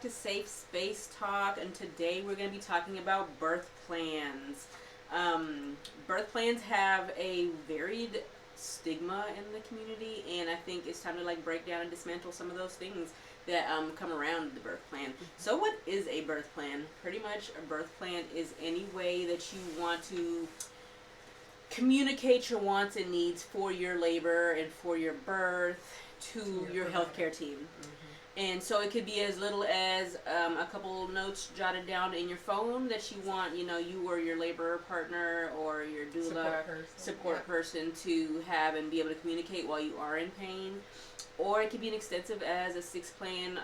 to Safe Space Talk, and today we're going to be talking about birth plans. Birth plans have a varied stigma in the community, and I think it's time to like break down and dismantle some of those things that come around the birth plan. So what is a birth plan? Pretty much a birth plan is any way that you want to communicate your wants and needs for your labor and for your birth to your healthcare team. And so it could be as little as a couple notes jotted down in your phone that you want, you or your labor partner or your doula support person to have and be able to communicate while you are in pain. Or it could be an extensive as a six-page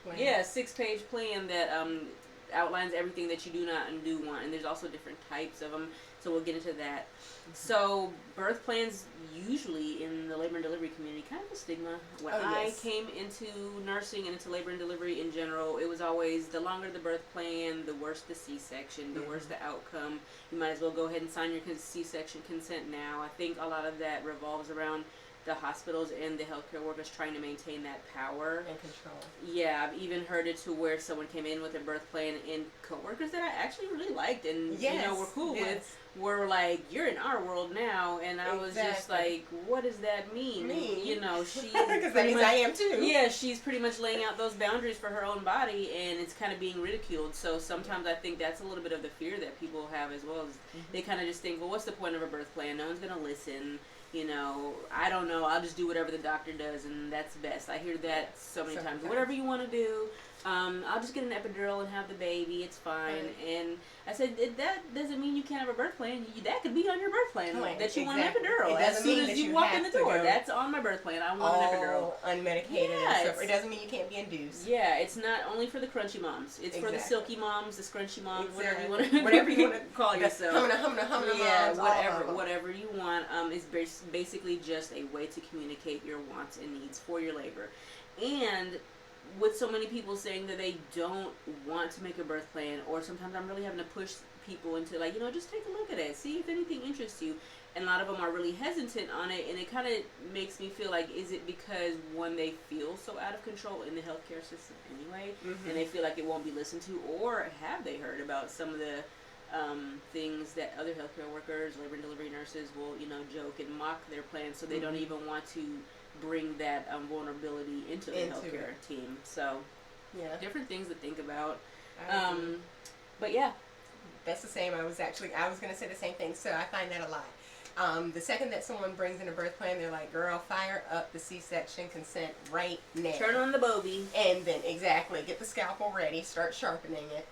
plan. Yeah, six-page plan that outlines everything that you do not and do want. And there's also different types of them, so we'll get into that. So birth plans usually in the labor and delivery community, kind of a stigma. When I came into nursing and into labor and delivery in general, it was always the longer the birth plan, the worse the C-section, the worse the outcome. You might as well go ahead and sign your C-section consent now. I think a lot of that revolves around the hospitals and the healthcare workers trying to maintain that power and control. Yeah, I've even heard it to where someone came in with a birth plan and coworkers that I actually really liked and were cool with were like, "You're in our world now," and I was just like, "What does that mean?" She's because that means I am too. Yeah, she's pretty much laying out those boundaries for her own body, and it's kind of being ridiculed. So sometimes I think that's a little bit of the fear that people have as well. Is they kind of just think, "Well, what's the point of a birth plan? No one's gonna listen." I don't know, I'll just do whatever the doctor does and that's best. I hear that so many times. Whatever you want to do, I'll just get an epidural and have the baby, it's fine. And I said, that doesn't mean you can't have a birth plan. That could be on your birth plan, that you want an epidural. As soon as you walk in the door, that's on my birth plan, I want an epidural. Unmedicated and stuff. It doesn't mean you can't be induced. Yeah, it's not only for the crunchy moms. It's for the silky moms, the scrunchy moms, whatever you want to call yourself. Whatever you want. Is basically just a way to communicate your wants and needs for your labor. And with so many people saying that they don't want to make a birth plan, or sometimes I'm really having to push people into like, just take a look at it, see if anything interests you. And a lot of them are really hesitant on it, and it kind of makes me feel like, is it because one, they feel so out of control in the healthcare system anyway, and they feel like it won't be listened to, or have they heard about some of the things that other healthcare workers, labor and delivery nurses will, joke and mock their plans, so they don't even want to bring that vulnerability into the healthcare team. So, different things to think about. But yeah, that's the same. I was going to say the same thing. So I find that a lot. The second that someone brings in a birth plan, they're like, "Girl, fire up the C-section consent right now. Turn on the Bobby." And then get the scalpel ready, start sharpening it.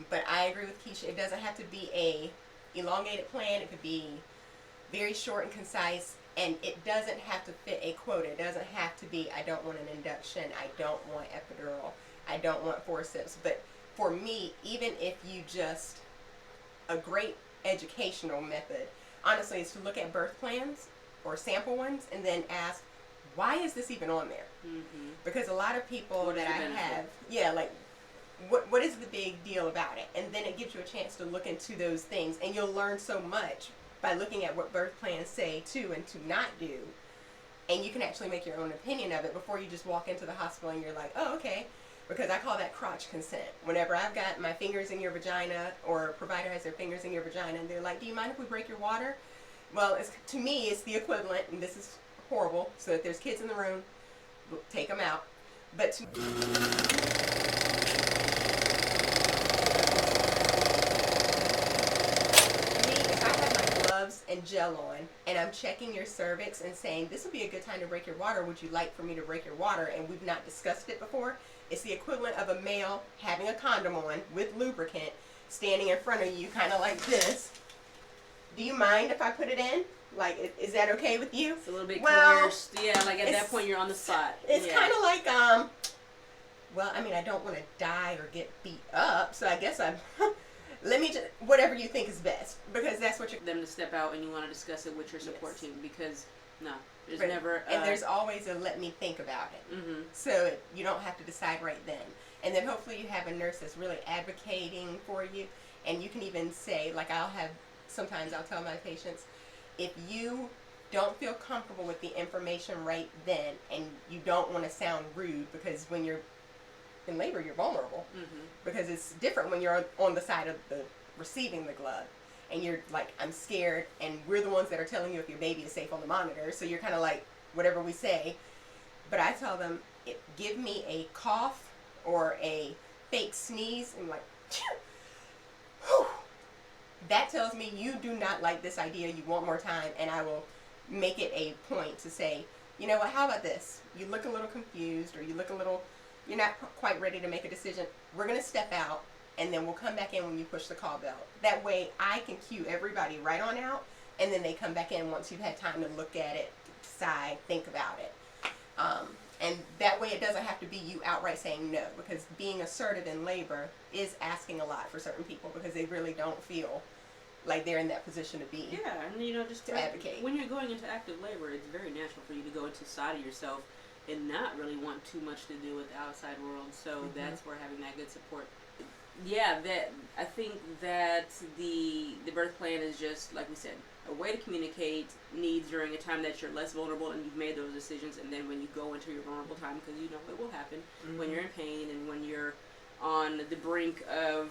But I agree with Keisha. It doesn't have to be a elongated plan. It could be very short and concise, and it doesn't have to fit a quota. It doesn't have to be, I don't want an induction, I don't want epidural, I don't want forceps. But for me, even if you just, a great educational method, honestly, is to look at birth plans or sample ones and then ask, why is this even on there? Because a lot of people that I have, what is the big deal about it? And then it gives you a chance to look into those things, and you'll learn so much by looking at what birth plans say to and to not do, and you can actually make your own opinion of it before you just walk into the hospital and you're like, oh, okay, because I call that crotch consent. Whenever I've got my fingers in your vagina, or a provider has their fingers in your vagina, and they're like, do you mind if we break your water? Well, to me, it's the equivalent, and this is horrible, so if there's kids in the room, take them out. But to and gel on, and I'm checking your cervix and saying, this would be a good time to break your water, would you like for me to break your water, and we've not discussed it before, it's the equivalent of a male having a condom on with lubricant, standing in front of you kind of like this. Do you mind if I put it in? Like, is that okay with you? It's a little bit coerced. Yeah, like at that point you're on the spot. It's kind of like, well, I mean, I don't want to die or get beat up, so I guess I'm... Let me just, whatever you think is best, because that's what you're... Them to step out and you want to discuss it with your support team, because, no, there's never... and there's always a let me think about it. So you don't have to decide right then. And then hopefully you have a nurse that's really advocating for you, and you can even say, like sometimes I'll tell my patients, if you don't feel comfortable with the information right then, and you don't want to sound rude, because when you're in labor, you're vulnerable Mm-hmm. because it's different when you're on the side of the receiving the glove. And you're like, I'm scared, and we're the ones that are telling you if your baby is safe on the monitor. So you're kind of like, whatever we say. But I tell them, give me a cough or a fake sneeze, and like, whew, that tells me you do not like this idea. You want more time, and I will make it a point to say, you know what? How about this? You look a little confused, or you look a little, you're not quite ready to make a decision. We're gonna step out, and then we'll come back in when you push the call bell. That way, I can cue everybody right on out, and then they come back in once you've had time to look at it, decide, think about it. And that way it doesn't have to be you outright saying no, because being assertive in labor is asking a lot for certain people because they really don't feel like they're in that position to be. Yeah, and just to advocate. When you're going into active labor, it's very natural for you to go into side of yourself and not really want too much to do with the outside world. So that's where having that good support. Yeah, that I think that the birth plan is just, like we said, a way to communicate needs during a time that you're less vulnerable and you've made those decisions, and then when you go into your vulnerable time, because it will happen when you're in pain and when you're on the brink of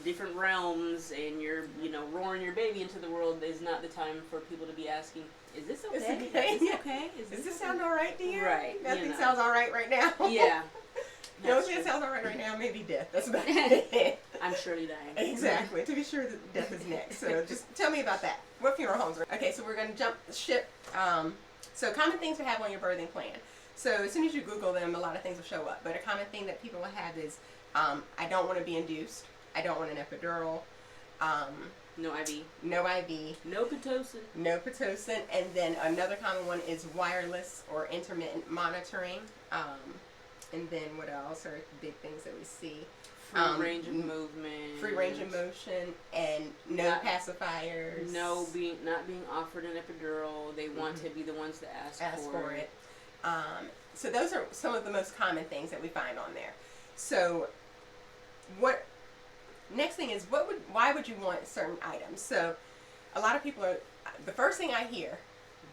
different realms and you're roaring your baby into the world, is not the time for people to be asking, is this okay? Is this okay? Does this sound all right, dear? Right. Nothing sounds all right now. Yeah. The only thing that sounds all right now, maybe death. That's about it. I'm surely dying. Exactly. To be sure that death is next. So just tell me about that. What funeral homes are? Okay, so we're going to jump ship. So common things to have on your birthing plan. So as soon as you Google them, a lot of things will show up. But a common thing that people will have is, I don't want to be induced. I don't want an epidural. No IV. No IV. No Pitocin. No Pitocin. And then another common one is wireless or intermittent monitoring. And then what else are big things that we see? Free range of movement. Free range of motion, and no pacifiers. Not being offered an epidural. They want to be the ones to ask for it. So those are some of the most common things that we find on there. So next thing is, why would you want certain items? So a lot of people the first thing I hear,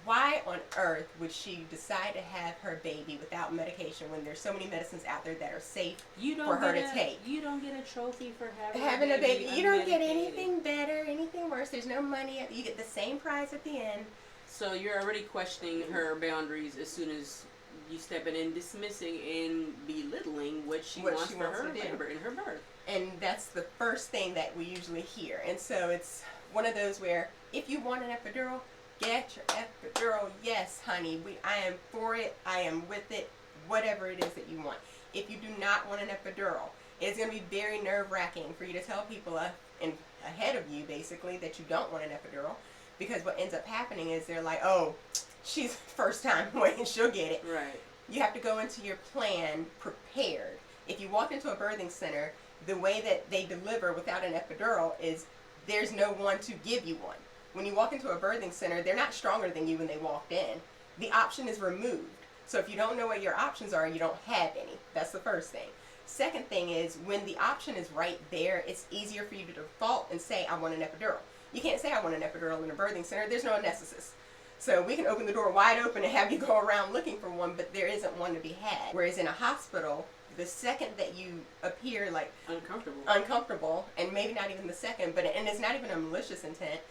why on earth would she decide to have her baby without medication when there's so many medicines out there that are safe for her to take? You don't get a trophy for having a baby. You don't get anything better, anything worse. There's no money. You get the same prize at the end. So you're already questioning her boundaries as soon as you step in and dismissing and belittling what she wants for her labor in her birth. And that's the first thing that we usually hear. And so it's one of those where, if you want an epidural, get your epidural. Yes, honey. I am for it. I am with it. Whatever it is that you want. If you do not want an epidural, it's going to be very nerve-wracking for you to tell people ahead of you, basically, that you don't want an epidural. Because what ends up happening is they're like, oh, she's first time waiting, she'll get it. Right. You have to go into your plan prepared. If you walk into a birthing center, the way that they deliver without an epidural is there's no one to give you one. When you walk into a birthing center, they're not stronger than you when they walked in. The option is removed. So if you don't know what your options are, you don't have any. That's the first thing. Second thing is, when the option is right there, it's easier for you to default and say, I want an epidural. You can't say I want an epidural in a birthing center. There's no anesthetist. So we can open the door wide open and have you go around looking for one, but there isn't one to be had. Whereas in a hospital, the second that you appear like uncomfortable, and maybe not even the second, and it's not even a malicious intent,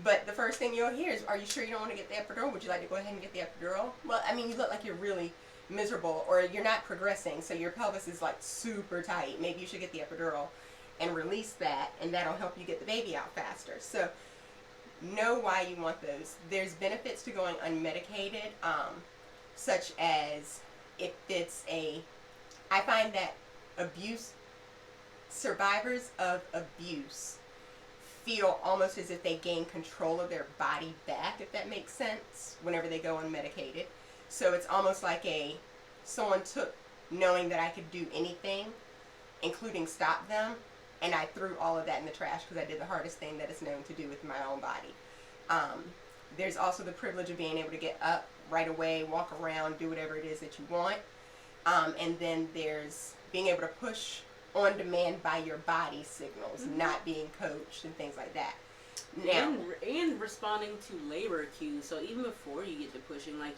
but the first thing you'll hear is, are you sure you don't want to get the epidural? Would you like to go ahead and get the epidural? Well, I mean, you look like you're really miserable, or you're not progressing, so your pelvis is like super tight. Maybe you should get the epidural and release that, and that'll help you get the baby out faster. So know why you want those. There's benefits to going unmedicated, such as if it's I find that survivors of abuse feel almost as if they gain control of their body back, if that makes sense, whenever they go unmedicated. So it's almost like someone took knowing that I could do anything, including stop them, and I threw all of that in the trash because I did the hardest thing that is known to do with my own body. There's also the privilege of being able to get up right away, walk around, do whatever it is that you want. And then there's being able to push on demand by your body signals, not being coached and things like that. Now, and responding to labor cues. So even before you get to pushing, like,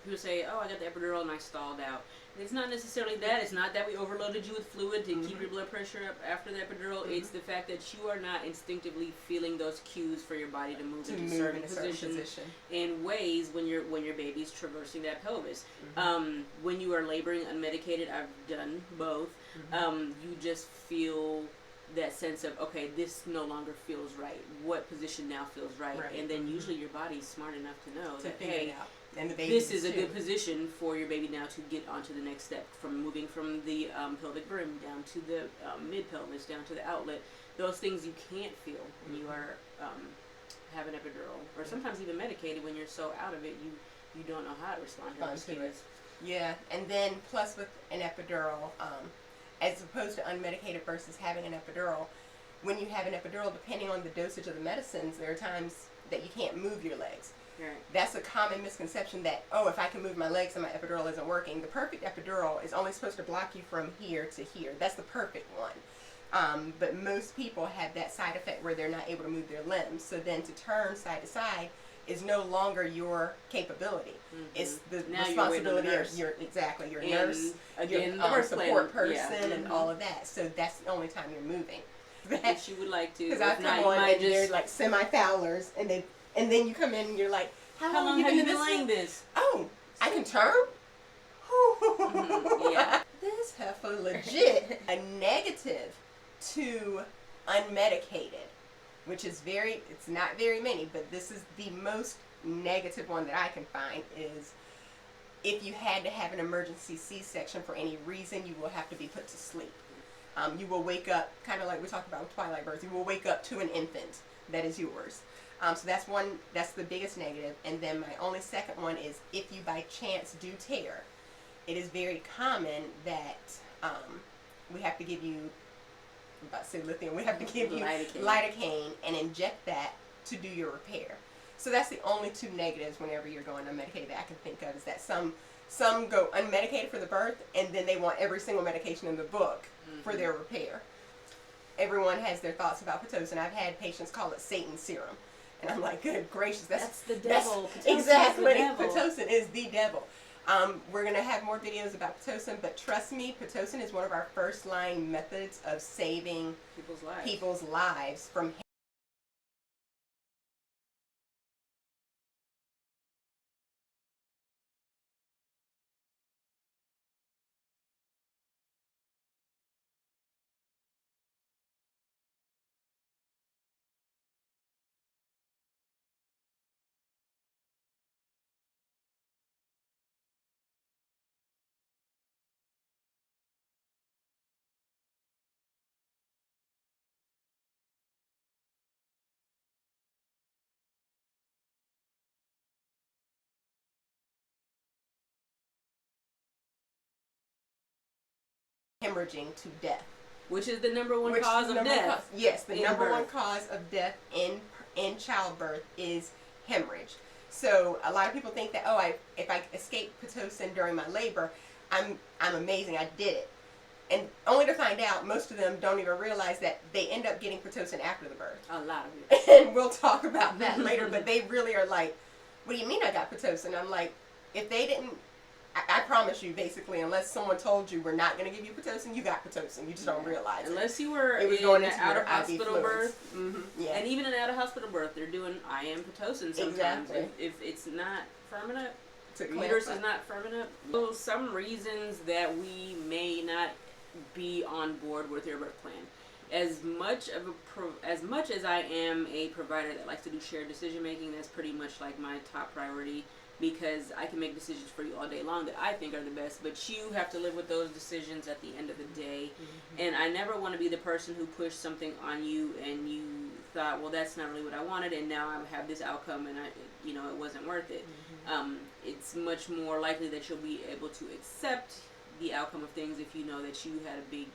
people say, "Oh, I got the epidural and I stalled out." It's not necessarily that. It's not that we overloaded you with fluid to keep your blood pressure up after the epidural. It's the fact that you are not instinctively feeling those cues for your body to move into certain positions in ways when your baby's traversing that pelvis. When you are laboring unmedicated, I've done both. You just feel that sense of, okay, this no longer feels right. What position now feels right? And then usually your body's smart enough to know that, hey, and the this is a good position for your baby now to get onto the next step, from moving from the pelvic brim down to the mid pelvis, down to the outlet. Those things you can't feel when you are have an epidural, or sometimes even medicated. When you're so out of it, you don't know how to respond to those cues. Yeah, and then plus with an epidural, as opposed to unmedicated versus having an epidural, when you have an epidural, depending on the dosage of the medicines, there are times that you can't move your legs. Right. That's a common misconception that, oh, if I can move my legs and my epidural isn't working. The perfect epidural is only supposed to block you from here to here. That's the perfect one. But most people have that side effect where they're not able to move their limbs. So then to turn side to side is no longer your capability. It's the now responsibility of your nurse, again, your support person, and all of that. So that's the only time you're moving. If you would like to, because I've come on and they're like semi-fowlers, and then you come in and you're like, how long have you been laying this? Oh, I can turn. Yeah. This heifer legit a negative to unmedicated, which is it's not very many, but this is the most negative one that I can find, is if you had to have an emergency C-section for any reason, you will have to be put to sleep. You will wake up, kind of like we talked about with twilight birth, you will wake up to an infant that is yours. So that's the biggest negative. And then my only second one is, if you by chance do tear, it is very common that we have to give you, I'm about to say lithium, we have to give you lidocaine and inject that to do your repair. So that's the only two negatives whenever you're going unmedicated that I can think of, is that some go unmedicated for the birth, and then they want every single medication in the book for their repair. Everyone has their thoughts about Pitocin. I've had patients call it Satan's serum. And I'm like, good gracious, that's the devil. Exactly. Pitocin is the devil. We're going to have more videos about Pitocin, but trust me, Pitocin is one of our first line methods of saving people's lives from hemorrhaging to death. Which is the number one cause of death. Yes, the number one cause of death in childbirth is hemorrhage. So a lot of people think that, if I escape Pitocin during my labor, I'm amazing, I did it. And only to find out, most of them don't even realize that they end up getting Pitocin after the birth. A lot of it. And we'll talk about that later, but they really are like, what do you mean I got Pitocin? I'm like, if they didn't, I promise you, basically, unless someone told you we're not going to give you Pitocin, you got Pitocin. You just don't realize it. Unless you were in an out-of-hospital birth. Yeah. And even an out-of-hospital birth, they're doing IM Pitocin sometimes. Exactly. If it's not firm enough, uterus is not firm enough. So some reasons that we may not be on board with your birth plan. As much as I am a provider that likes to do shared decision making, that's pretty much like my top priority, because I can make decisions for you all day long that I think are the best, but you have to live with those decisions at the end of the day. And I never want to be the person who pushed something on you and you thought, well, that's not really what I wanted, and now I have this outcome and it wasn't worth it. It's much more likely that you'll be able to accept the outcome of things if you know that you had a big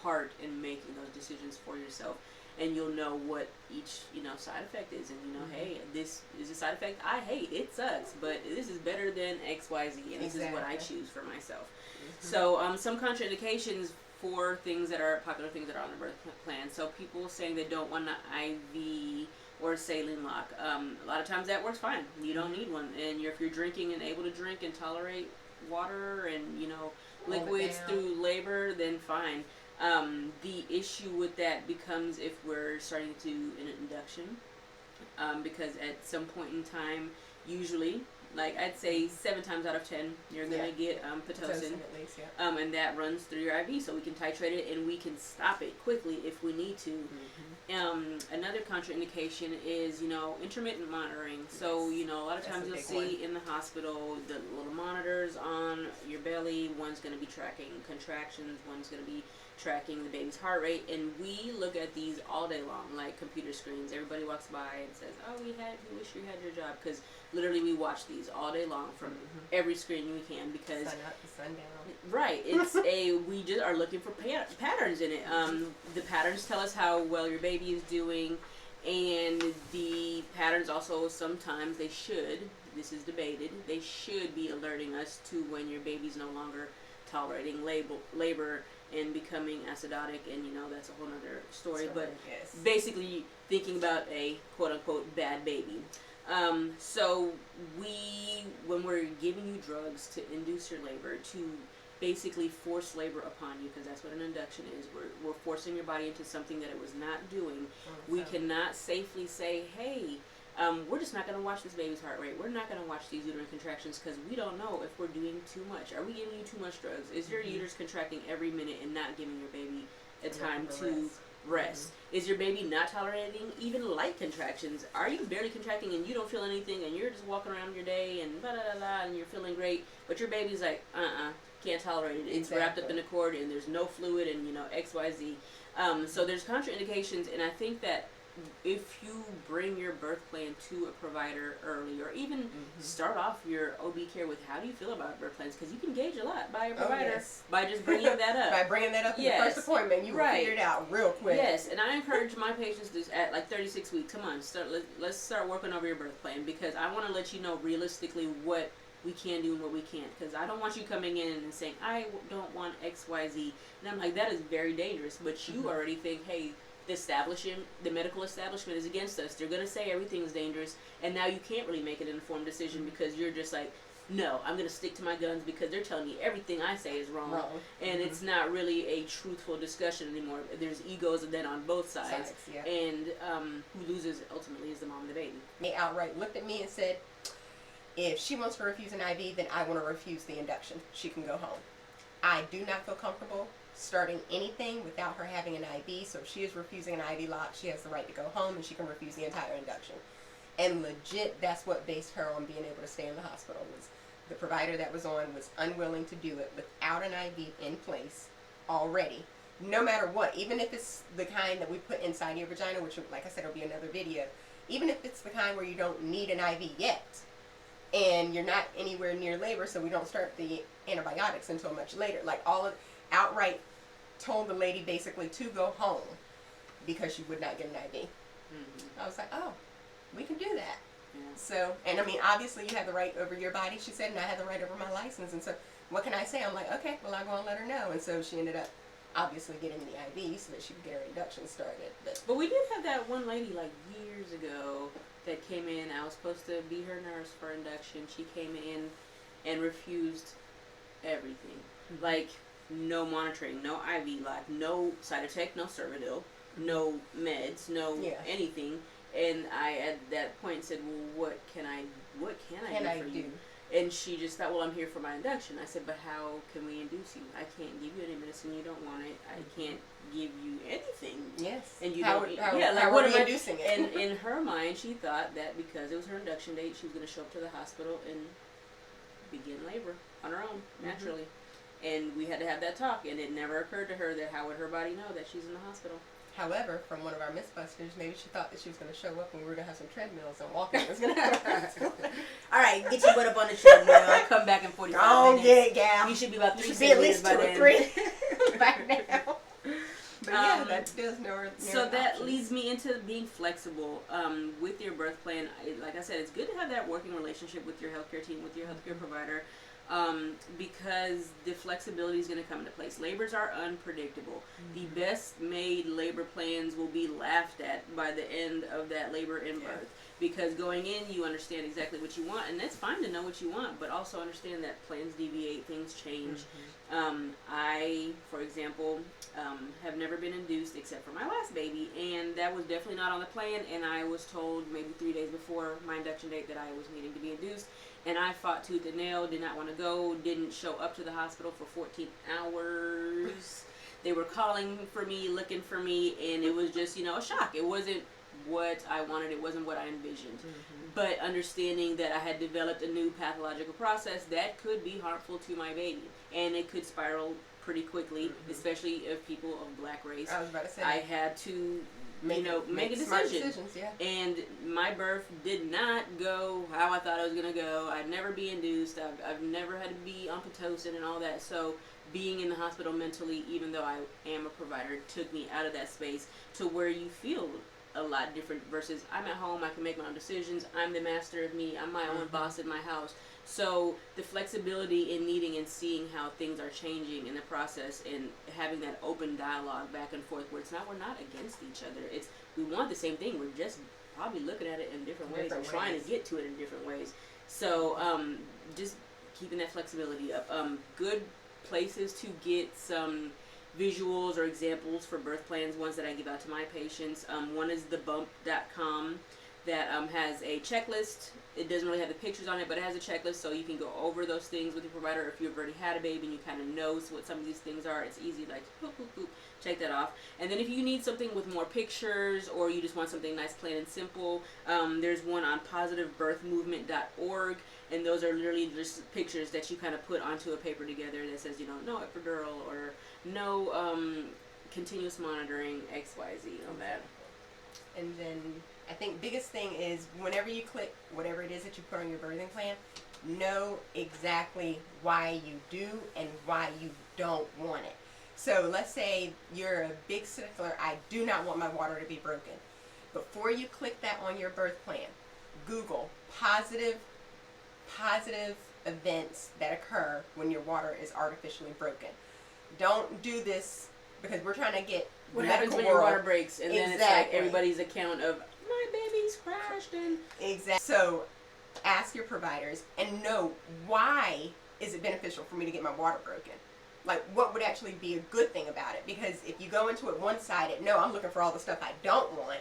part in making those decisions for yourself. And you'll know what each, side effect is. And hey, this is a side effect I hate. It sucks. But this is better than X, Y, Z. And this is what I choose for myself. So some contraindications for things that are popular things that are on the birth plan. So people saying they don't want an IV or a saline lock. A lot of times that works fine. You don't need one. And if you're drinking and able to drink and tolerate water and, liquids through labor, then fine. The issue with that becomes if we're starting to do an induction, because at some point in time, usually, like I'd say 7 times out of 10, you're gonna get Pitocin, at least, yeah. and that runs through your IV, so we can titrate it and we can stop it quickly if we need to. Another contraindication is intermittent monitoring. So a lot of times you'll see in the hospital the little monitors on your belly. One's gonna be tracking contractions. One's gonna be tracking the baby's heart rate, and we look at these all day long, like computer screens. Everybody walks by and says, "Oh, we wish you had your job," because literally we watch these all day long from every screen we can, because sun up to sundown. Right, it's we just are looking for patterns in it. The patterns tell us how well your baby is doing, and the patterns also sometimes this is debated, they should be alerting us to when your baby's no longer tolerating labor and becoming acidotic, and that's a whole other story. But basically thinking about a quote-unquote bad baby. So when we're giving you drugs to induce your labor, to basically force labor upon you, because that's what an induction is, we're forcing your body into something that it was not doing. We cannot safely say, hey, we're just not going to watch this baby's heart rate. We're not going to watch these uterine contractions, because we don't know if we're doing too much. Are we giving you too much drugs? Is your uterus contracting every minute and not giving your baby a time to rest? Is your baby not tolerating even light contractions? Are you barely contracting and you don't feel anything, and you're just walking around your day and and you're feeling great, but your baby's like, can't tolerate it. It's wrapped up in a cord and there's no fluid and XYZ. So there's contraindications, and I think that if you bring your birth plan to a provider early, or even start off your OB care with how do you feel about birth plans, because you can gauge a lot by a provider by just bringing that up. By bringing that up in the first appointment, you will figure it out real quick. Yes, and I encourage my patients to, at like 36 weeks, come on, let's start working over your birth plan, because I want to let you know realistically what we can do and what we can't, because I don't want you coming in and saying, I don't want XYZ, and I'm like, that is very dangerous, but you already think, hey, the medical establishment is against us. They're going to say everything is dangerous, and now you can't really make an informed decision, because you're just like, no, I'm going to stick to my guns because they're telling me everything I say is wrong. And it's not really a truthful discussion anymore. There's egos then on both sides. And who loses ultimately is the mom and the baby. They outright looked at me and said, if she wants to refuse an IV, then I want to refuse the induction. She can go home. I do not feel comfortable starting anything without her having an IV, so if she is refusing an IV lock, she has the right to go home, and she can refuse the entire induction. And legit, that's what based her on being able to stay in the hospital, was the provider that was on was unwilling to do it without an IV in place already, no matter what. Even if it's the kind that we put inside your vagina, which, like I said, will be another video, even if it's the kind where you don't need an IV yet, and you're not anywhere near labor, so we don't start the antibiotics until much later, outright told the lady basically to go home because she would not get an IV. I was like, oh, we can do that. So, and I mean, obviously you have the right over your body, she said, and I have the right over my license, and so what can I say? I'm like, okay, well, I'll go and let her know. And so she ended up obviously getting the IV so that she could get her induction started. But we did have that one lady like years ago that came in. I was supposed to be her nurse for induction. She came in and refused everything. Like, no monitoring, no IV lock, no Cytotec, no Cervidil, no meds, no anything. And I, at that point, said, well, what can I do for you? And she just thought, well, I'm here for my induction. I said, but how can we induce you? I can't give you any medicine. You don't want it. I can't give you anything. Yes. And you how what are we am inducing it? And in her mind, she thought that because it was her induction date, she was going to show up to the hospital and begin labor on her own, naturally. And we had to have that talk, and it never occurred to her that how would her body know that she's in the hospital. However, from one of our Mythbusters, maybe she thought that she was going to show up and we were going to have some treadmills and walking was going to happen. All right, get your butt up on the treadmill. I'll come back in 45 minutes. Don't get it, gal. You should be about 3 centimeters at least 2 by or 3 back now. But yeah, that does no. So that leads me into being flexible with your birth plan. Like I said, it's good to have that working relationship with your healthcare team, with your healthcare provider. because the flexibility is going to come into place. Labors are unpredictable. The best made labor plans will be laughed at by the end of that labor and birth. Because going in, you understand exactly what you want, and that's fine to know what you want, but also understand that plans deviate, things change. I, for example, have never been induced except for my last baby, and that was definitely not on the plan, and I was told maybe 3 days before my induction date that I was needing to be induced, and I fought tooth and nail, did not want to go, didn't show up to the hospital for 14 hours. They were calling for me, looking for me, and it was just, a shock. It wasn't what I wanted, it wasn't what I envisioned. But understanding that I had developed a new pathological process that could be harmful to my baby, and it could spiral pretty quickly, especially if people of black race. I was about to say. I had to make a smart decision. Decisions, yeah. And my birth did not go how I thought it was going to go. I'd never be induced. I've never had to be on Pitocin and all that. So being in the hospital mentally, even though I am a provider, took me out of that space to where you feel a lot different versus I'm at home, I can make my own decisions, I'm the master of me, I'm my own boss in my house. So the flexibility in needing and seeing how things are changing in the process and having that open dialogue back and forth where we're not against each other. It's we want the same thing, we're just probably looking at it in different ways and trying to get to it in different ways. So just keeping that flexibility up. Good places to get some visuals or examples for birth plans, ones that I give out to my patients. One is thebump.com that has a checklist. It doesn't really have the pictures on it, but it has a checklist so you can go over those things with your provider. If you've already had a baby and you kind of know what some of these things are, it's easy, like, boop, boop, boop, check that off. And then if you need something with more pictures or you just want something nice, plain and simple, there's one on positivebirthmovement.org, and those are literally just pictures that you kind of put onto a paper together that says, no epidural or no continuous monitoring, XYZ on that. And then I think biggest thing is whenever you click whatever it is that you put on your birthing plan, know exactly why you do and why you don't want it. So let's say you're a big stickler, I do not want my water to be broken. Before you click that on your birth plan, Google positive events that occur when your water is artificially broken. Don't do this because we're trying to get what the happens medical when world. your water breaks and then it's like everybody's account of my baby's crashed and exactly. So ask your providers and know why is it beneficial for me to get my water broken. Like what would actually be a good thing about it, because if you go into it one-sided, no, I'm looking for all the stuff I don't want,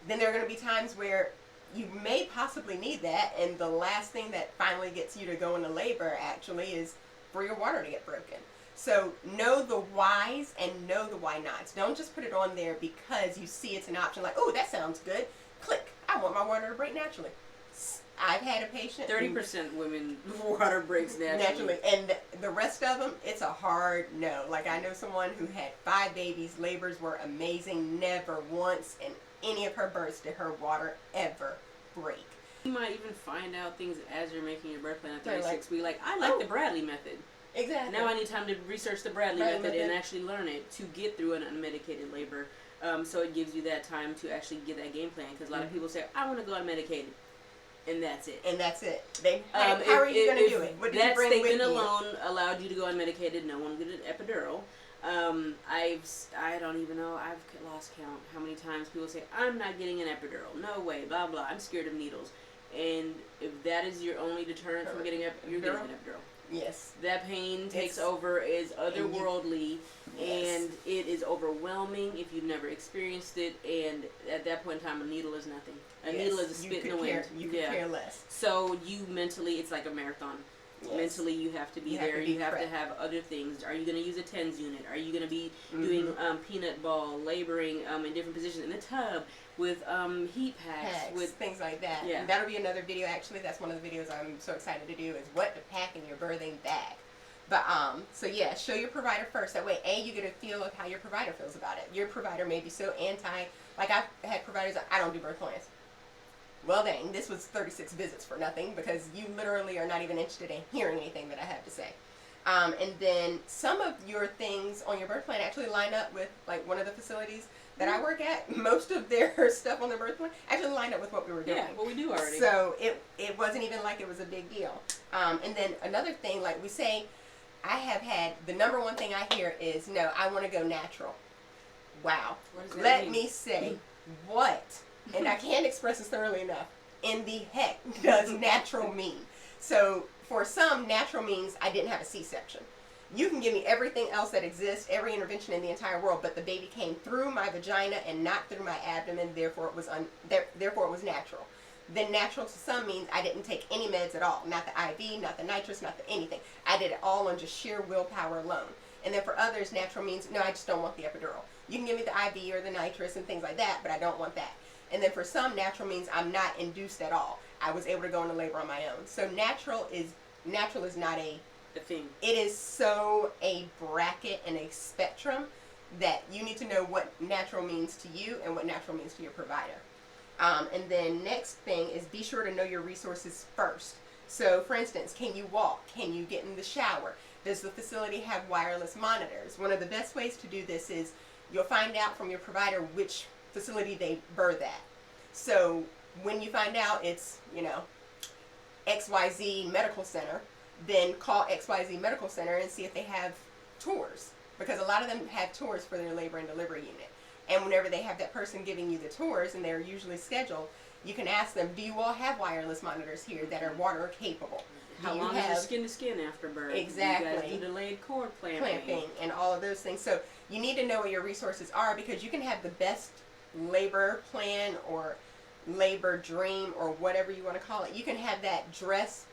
then there are going to be times where you may possibly need that, and the last thing that finally gets you to go into labor actually is for your water to get broken. So know the whys and know the why nots. Don't just put it on there because you see it's an option like, oh, that sounds good. Click. I want my water to break naturally. I've had a patient. 30% women water breaks naturally. And the rest of them, it's a hard no. Like I know someone who had 5 babies. Labors were amazing. Never once in any of her births did her water ever break. You might even find out things as you're making your birth plan at 36 weeks. Like, I like the Bradley method. Exactly. Now I need time to research the Bradley method and actually learn it to get through an unmedicated labor. So it gives you that time to actually get that game plan. Because a lot of people say, I want to go unmedicated. And that's it. And that's it. How are you going to do it? What did that you bring with statement you? alone allowed you to go unmedicated, no one would get an epidural. I don't even know, I've lost count how many times people say, I'm not getting an epidural. No way, blah, blah. I'm scared of needles. And if that is your only deterrent from getting you're getting an epidural. Yes. That pain takes over, is otherworldly, and it is overwhelming if you've never experienced it, and at that point in time, a needle is nothing. A needle is a spit in the wind. You could care less. So you mentally, it's like a marathon. Yes. Mentally, you have to be there. You have to have other things. Are you going to use a TENS unit? Are you going to be doing peanut ball, laboring in different positions in the tub with heat packs, with things like that? Yeah. And that'll be another video. Actually, that's one of the videos I'm so excited to do is what to pack in your birthing bag. But so yeah, show your provider first. That way, you get a feel of how your provider feels about it. Your provider may be so anti. Like I've had providers, I don't do birth plans. Well dang, this was 36 visits for nothing because you literally are not even interested in hearing anything that I have to say. And then some of your things on your birth plan actually line up with like one of the facilities. that I work at, most of their stuff on their birth plan actually lined up with what we were doing. Yeah, well, we do already. So it wasn't even like it was a big deal. And then another thing, like we say, I have had, the number one thing I hear is, no, I want to go natural. Wow. What does that Let mean? me say, what, and I can't express this thoroughly enough, in the heck does natural mean? So for some, natural means I didn't have a C-section. You can give me everything else that exists, every intervention in the entire world, but the baby came through my vagina and not through my abdomen, therefore it was therefore it was natural. Then natural to some means I didn't take any meds at all, not the IV, not the nitrous, not the anything. I did it all on just sheer willpower alone. And then for others, natural means, no, I just don't want the epidural. You can give me the IV or the nitrous and things like that, but I don't want that. And then for some, natural means I'm not induced at all. I was able to go into labor on my own. So natural is not a thing. It is so a bracket and a spectrum that you need to know what natural means to you and what natural means to your provider. And then next thing is be sure to know your resources first. So for instance, can you walk? Can you get in the shower? Does the facility have wireless monitors? One of the best ways to do this is you'll find out from your provider which facility they birth at. So when you find out it's, XYZ Medical Center, then call XYZ Medical Center and see if they have tours. Because a lot of them have tours for their labor and delivery unit. And whenever they have that person giving you the tours, and they're usually scheduled, you can ask them, do you all have wireless monitors here that are water capable? How long is the skin to skin after birth? Exactly. You guys do delayed cord Clamping and all of those things. So you need to know what your resources are, because you can have the best labor plan or labor dream or whatever you want to call it. You can have that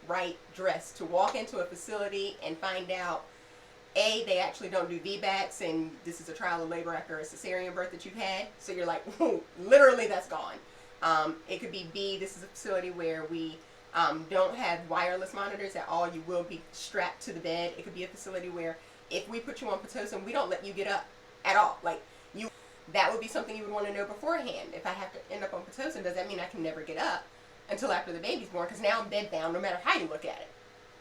right dress to walk into a facility and find out, A, they actually don't do VBACs, and this is a trial of labor after a cesarean birth that you've had. So you're like, whoa, literally that's gone. It could be B, this is a facility where we don't have wireless monitors at all. You will be strapped to the bed. It could be a facility where if we put you on Pitocin, we don't let you get up at all. That would be something you would want to know beforehand. If I have to end up on Pitocin, does that mean I can never get up until after the baby's born? Because now I'm bedbound no matter how you look at it.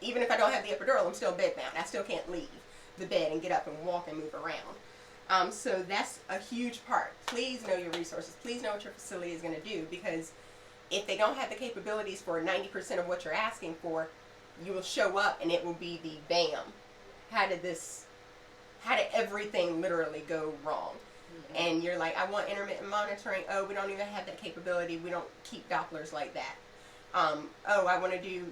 Even if I don't have the epidural, I'm still bedbound. I still can't leave the bed and get up and walk and move around. So that's a huge part. Please know your resources. Please know what your facility is going to do, because if they don't have the capabilities for 90% of what you're asking for, you will show up and it will be the bam. How did everything literally go wrong? Mm-hmm. And you're like, I want intermittent monitoring. Oh, we don't even have that capability. We don't keep Dopplers like that. Oh, I want to do,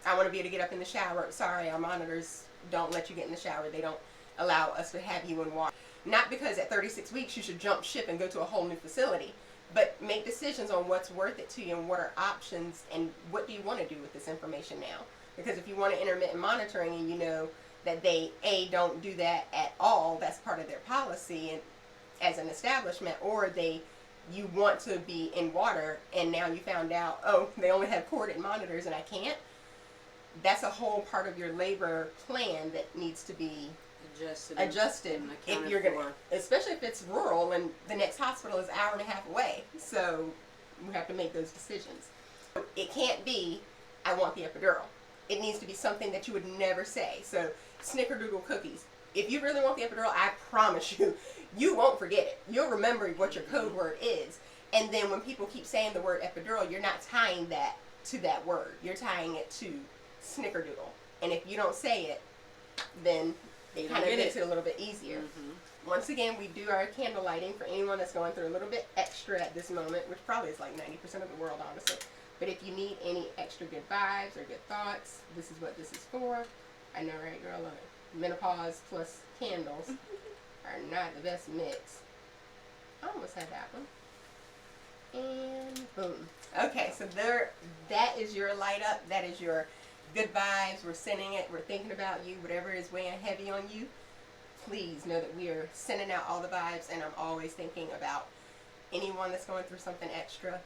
I want to be able to get up in the shower. Sorry, our monitors don't let you get in the shower. They don't allow us to have you in water. Not because at 36 weeks you should jump ship and go to a whole new facility, but make decisions on what's worth it to you and what are options and what do you want to do with this information now. Because if you want an intermittent monitoring and you know that they, A, don't do that at all, that's part of their policy and as an establishment, or you want to be in water and now you found out, oh, they only have corded monitors and I can't. That's a whole part of your labor plan that needs to be adjusted if you're gonna, especially if it's rural and the next hospital is an hour and a half away. So you have to make those decisions. It can't be, I want the epidural. It needs to be something that you would never say. So snickerdoodle cookies. If you really want the epidural, I promise you, you won't forget it. You'll remember what your code word is. And then when people keep saying the word epidural, you're not tying that to that word. You're tying it to snickerdoodle. And if you don't say it, then it kind of makes it a little bit easier. Mm-hmm. Once again, we do our candle lighting for anyone that's going through a little bit extra at this moment, which probably is like 90% of the world, honestly. But if you need any extra good vibes or good thoughts, this is what this is for. I know, right, girl? Menopause plus candles are not the best mix. I almost had that one. And boom. Okay, so that is your light up. That is your good vibes. We're sending it. We're thinking about you. Whatever is weighing heavy on you, please know that we are sending out all the vibes, and I'm always thinking about anyone that's going through something extra.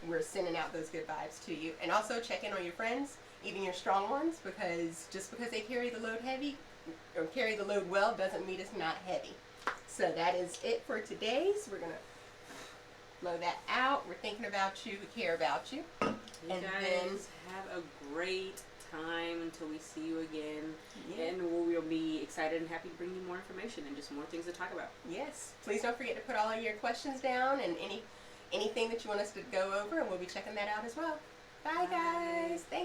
We're sending out those good vibes to you. And also check in on your friends, even your strong ones, because just because they carry the load heavy or carry the load well doesn't mean it's not heavy. So that is it for today's. We're going to blow that out. We're thinking about you. We care about you. You guys have a great time until we see you again. Yeah. And we'll be excited and happy to bring you more information and just more things to talk about. Yes. Please don't forget to put all of your questions down and anything that you want us to go over, and we'll be checking that out as well. Bye, Bye. guys. Thanks.